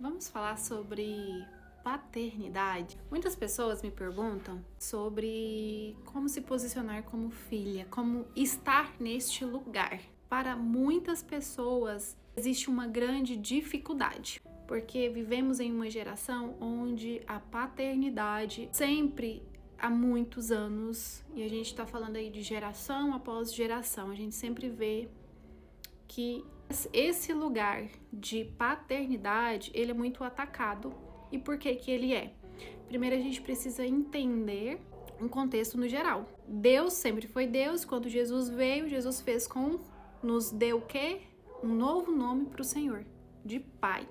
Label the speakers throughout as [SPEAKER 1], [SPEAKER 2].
[SPEAKER 1] Vamos falar sobre paternidade. Muitas pessoas me perguntam sobre como se posicionar como filha, como estar neste lugar. Para muitas pessoas existe uma grande dificuldade, porque vivemos em uma geração onde a paternidade sempre há muitos anos, e a gente está falando aí de geração após geração, a gente sempre vê que esse lugar de paternidade, ele é muito atacado. E por que que ele é? Primeiro a gente precisa entender um contexto no geral. Deus sempre foi Deus, quando Jesus veio, Jesus nos deu o quê? Um novo nome para o Senhor, de Pai,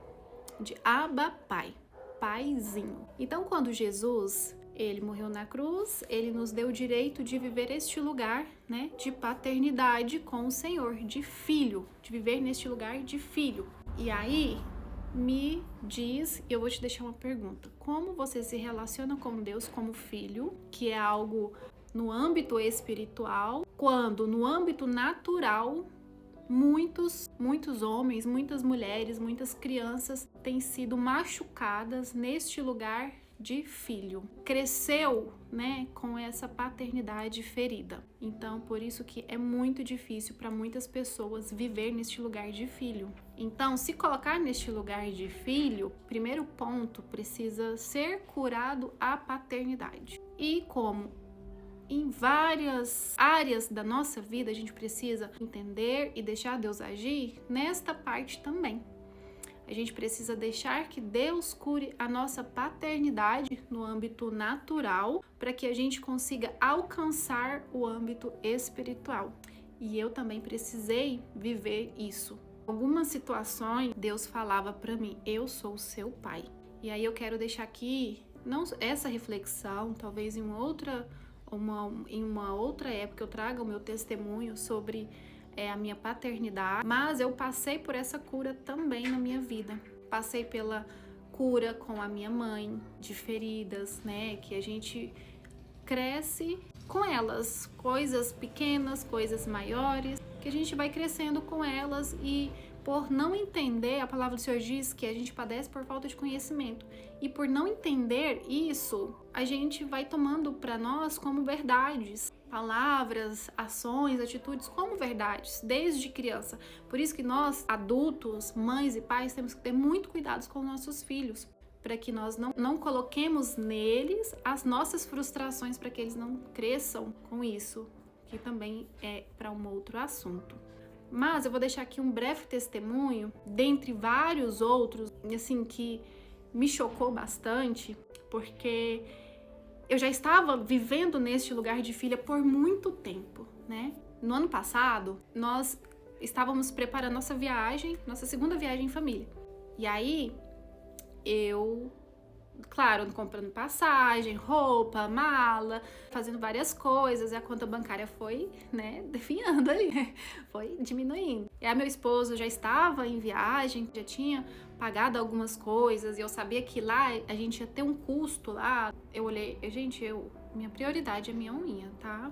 [SPEAKER 1] de Abba Pai, Paizinho. Então quando Jesus ele morreu na cruz, ele nos deu o direito de viver este lugar, né, de paternidade com o Senhor, de filho, de viver neste lugar de filho. E aí, me diz, eu vou te deixar uma pergunta: como você se relaciona com Deus como filho, que é algo no âmbito espiritual, quando no âmbito natural muitos homens, muitas mulheres, muitas crianças têm sido machucadas neste lugar de filho, cresceu, né, com essa paternidade ferida. Então, por isso que é muito difícil para muitas pessoas viver neste lugar de filho. Então, se colocar neste lugar de filho, primeiro ponto, precisa ser curado a paternidade. E como em várias áreas da nossa vida a gente precisa entender e deixar Deus agir, nesta parte também a gente precisa deixar que Deus cure a nossa paternidade no âmbito natural para que a gente consiga alcançar o âmbito espiritual. E eu também precisei viver isso. Em algumas situações, Deus falava para mim: eu sou seu pai. E aí eu quero deixar aqui não essa reflexão, talvez em uma outra época eu traga o meu testemunho sobre a minha paternidade, mas eu passei por essa cura também na minha vida. Passei pela cura com a minha mãe, de feridas, né, que a gente cresce com elas, coisas pequenas, coisas maiores, que a gente vai crescendo com elas e por não entender, a palavra do Senhor diz que a gente padece por falta de conhecimento. E por não entender isso, a gente vai tomando para nós como verdades, palavras, ações, atitudes como verdades, desde criança. Por isso que nós, adultos, mães e pais, temos que ter muito cuidado com nossos filhos, para que nós não coloquemos neles as nossas frustrações, para que eles não cresçam com isso, que também é para um outro assunto. Mas eu vou deixar aqui um breve testemunho, dentre vários outros, assim, que me chocou bastante, porque eu já estava vivendo neste lugar de filha por muito tempo, né? No ano passado, nós estávamos preparando nossa segunda viagem em família. E aí, claro, comprando passagem, roupa, mala, fazendo várias coisas, e a conta bancária foi, né, definhando ali, foi diminuindo. E aí meu esposo já estava em viagem, já tinha pagado algumas coisas, e eu sabia que lá a gente ia ter um custo lá. Eu olhei, minha prioridade é minha unha, tá?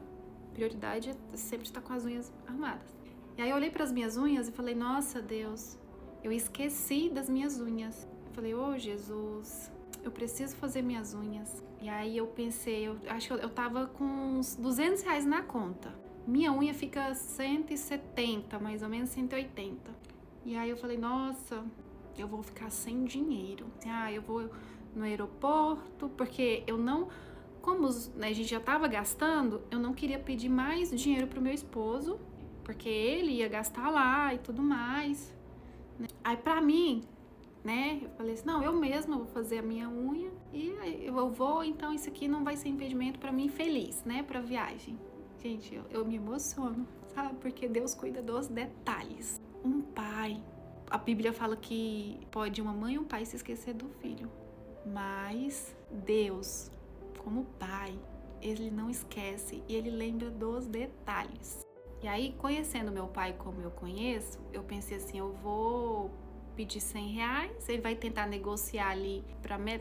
[SPEAKER 1] Prioridade é sempre estar com as unhas arrumadas. E aí eu olhei para as minhas unhas e falei: nossa, Deus, eu esqueci das minhas unhas. Eu falei: ô, Jesus, eu preciso fazer minhas unhas. E aí eu pensei, eu acho que eu tava com uns R$200 na conta. Minha unha fica 170, mais ou menos 180. E aí eu falei: nossa, eu vou ficar sem dinheiro. Eu vou no aeroporto, porque eu não... Como a gente já tava gastando, eu não queria pedir mais dinheiro pro meu esposo, porque ele ia gastar lá e tudo mais, né? Aí pra mim, né, eu falei assim: não, eu mesma vou fazer a minha unha e eu vou, então isso aqui não vai ser impedimento para mim feliz, né, para viagem. Gente, eu me emociono, sabe? Porque Deus cuida dos detalhes. Um pai, a Bíblia fala que pode uma mãe e um pai se esquecer do filho, mas Deus, como pai, ele não esquece e ele lembra dos detalhes. E aí, conhecendo meu pai como eu conheço, eu pensei assim: eu vou pedir R$100, ele vai tentar negociar ali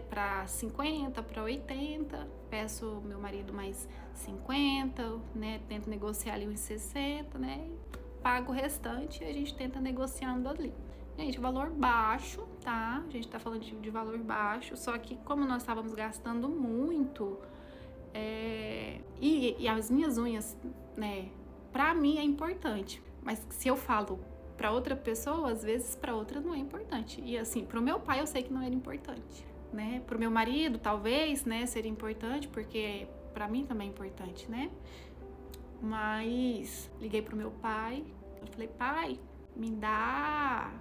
[SPEAKER 1] para 50, para 80, peço meu marido mais 50, né, tento negociar ali uns 60, né, pago o restante e a gente tenta negociando ali. Gente, valor baixo, tá? A gente tá falando de valor baixo, só que como nós estávamos gastando muito, e as minhas unhas, né, pra mim é importante, mas se eu falo pra outra pessoa, às vezes pra outra não é importante. E assim, pro meu pai eu sei que não era importante, né? Pro meu marido, talvez, né, seria importante, porque pra mim também é importante, né? Mas liguei pro meu pai, eu falei, pai, me dá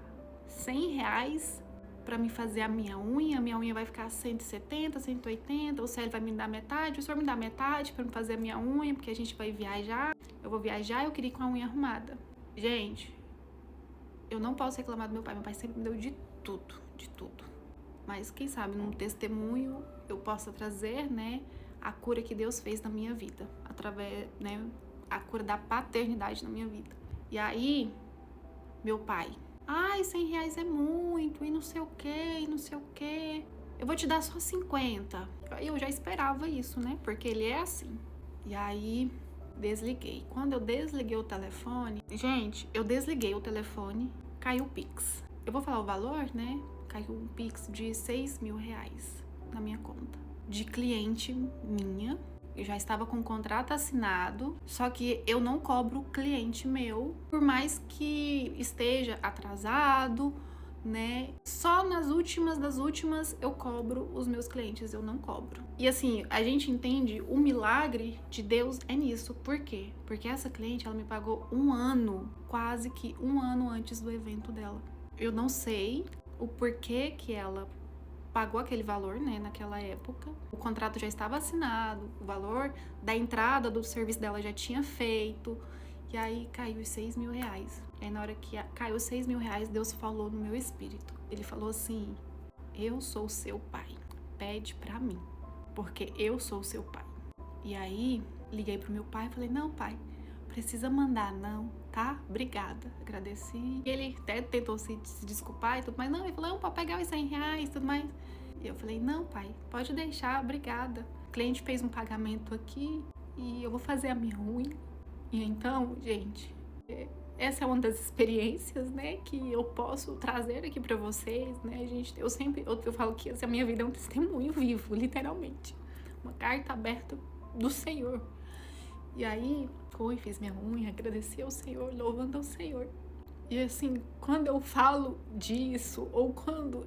[SPEAKER 1] R$100 pra me fazer a minha unha vai ficar 170, 180, o Célio vai me dar metade, o senhor me dá metade pra me fazer a minha unha, porque a gente vai viajar, eu vou viajar e eu queria ir com a unha arrumada. Gente, eu não posso reclamar do meu pai sempre me deu de tudo, de tudo. Mas quem sabe num testemunho eu possa trazer, né, a cura que Deus fez na minha vida, através, né, a cura da paternidade na minha vida. E aí, meu pai, ai, R$100 é muito, e não sei o que, e não sei o que. Eu vou te dar só 50. Eu já esperava isso, né, porque ele é assim. E aí, desliguei. Quando eu desliguei o telefone, gente, eu desliguei o telefone, caiu o Pix. Eu vou falar o valor, né? Caiu um Pix de R$6.000 na minha conta. De cliente minha. Eu já estava com o contrato assinado, só que eu não cobro cliente meu, por mais que esteja atrasado, né? Só nas últimas das últimas eu cobro os meus clientes, eu não cobro. E assim, a gente entende o milagre de Deus é nisso. Por quê? Porque essa cliente, ela me pagou um ano, quase que um ano antes do evento dela. Eu não sei o porquê que ela pagou aquele valor, né, naquela época. O contrato já estava assinado, o valor da entrada do serviço dela já tinha feito. E aí caiu os R$6.000. E aí na hora que caiu os R$6.000, Deus falou no meu espírito. Ele falou assim, eu sou seu pai, pede pra mim, porque eu sou seu pai. E aí liguei pro meu pai e falei, não pai, precisa mandar não, tá? Obrigada, agradeci. Ele até tentou se desculpar e tudo mais, não, ele falou, não, pode pegar os R$100 e tudo mais. E eu falei, não pai, pode deixar, obrigada. O cliente fez um pagamento aqui e eu vou fazer a minha unha. E então, gente, essa é uma das experiências, né, que eu posso trazer aqui pra vocês, né, gente, eu falo que essa minha vida é um testemunho vivo, literalmente, uma carta aberta do Senhor. E aí, fiz minha unha, agradeci ao Senhor, louvando ao Senhor. E assim, quando eu falo disso, ou quando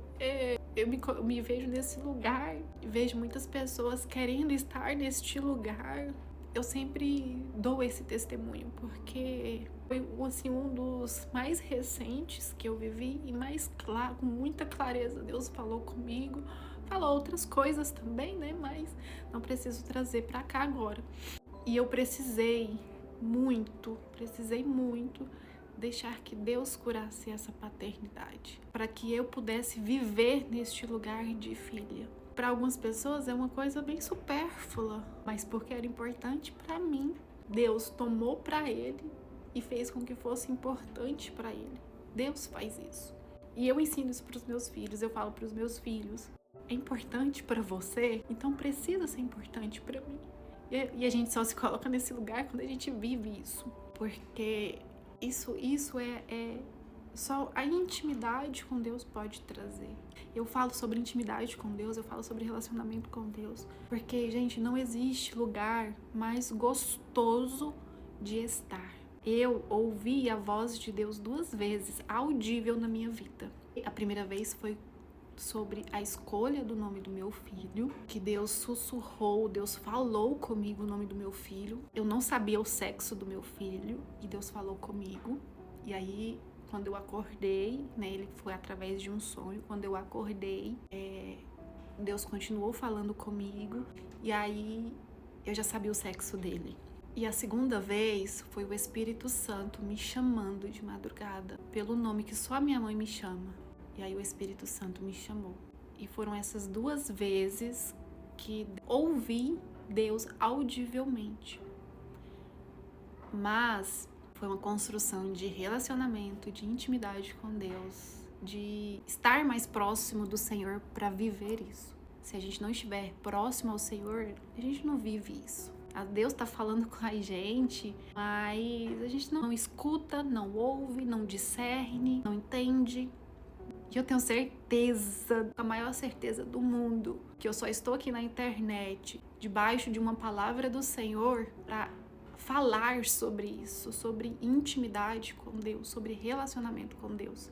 [SPEAKER 1] eu me vejo nesse lugar, vejo muitas pessoas querendo estar neste lugar, eu sempre dou esse testemunho, porque foi assim, um dos mais recentes que eu vivi e mais claro, com muita clareza, Deus falou comigo, falou outras coisas também, né, mas não preciso trazer pra cá agora. E eu precisei muito deixar que Deus curasse essa paternidade, para que eu pudesse viver neste lugar de filha. Para algumas pessoas é uma coisa bem supérflua, mas porque era importante para mim, Deus tomou para ele e fez com que fosse importante para ele. Deus faz isso. E eu ensino isso para os meus filhos, eu falo para os meus filhos, é importante para você, então precisa ser importante para mim. E a gente só se coloca nesse lugar quando a gente vive isso, porque isso é só a intimidade com Deus pode trazer. Eu falo sobre intimidade com Deus, eu falo sobre relacionamento com Deus, porque, gente, não existe lugar mais gostoso de estar. Eu ouvi a voz de Deus 2 vezes, audível na minha vida. A primeira vez foi sobre a escolha do nome do meu filho, que Deus sussurrou, Deus falou comigo o nome do meu filho. Eu não sabia o sexo do meu filho e Deus falou comigo. E aí, quando eu acordei, né, ele foi através de um sonho. Quando eu acordei, Deus continuou falando comigo e aí eu já sabia o sexo dele. E a segunda vez foi o Espírito Santo me chamando de madrugada pelo nome que só a minha mãe me chama. E aí o Espírito Santo me chamou. E foram essas 2 vezes que ouvi Deus audivelmente. Mas foi uma construção de relacionamento, de intimidade com Deus, de estar mais próximo do Senhor para viver isso. Se a gente não estiver próximo ao Senhor, a gente não vive isso. Deus está falando com a gente, mas a gente não escuta, não ouve, não discerne, não entende. E eu tenho certeza, a maior certeza do mundo, que eu só estou aqui na internet, debaixo de uma palavra do Senhor, para falar sobre isso, sobre intimidade com Deus, sobre relacionamento com Deus.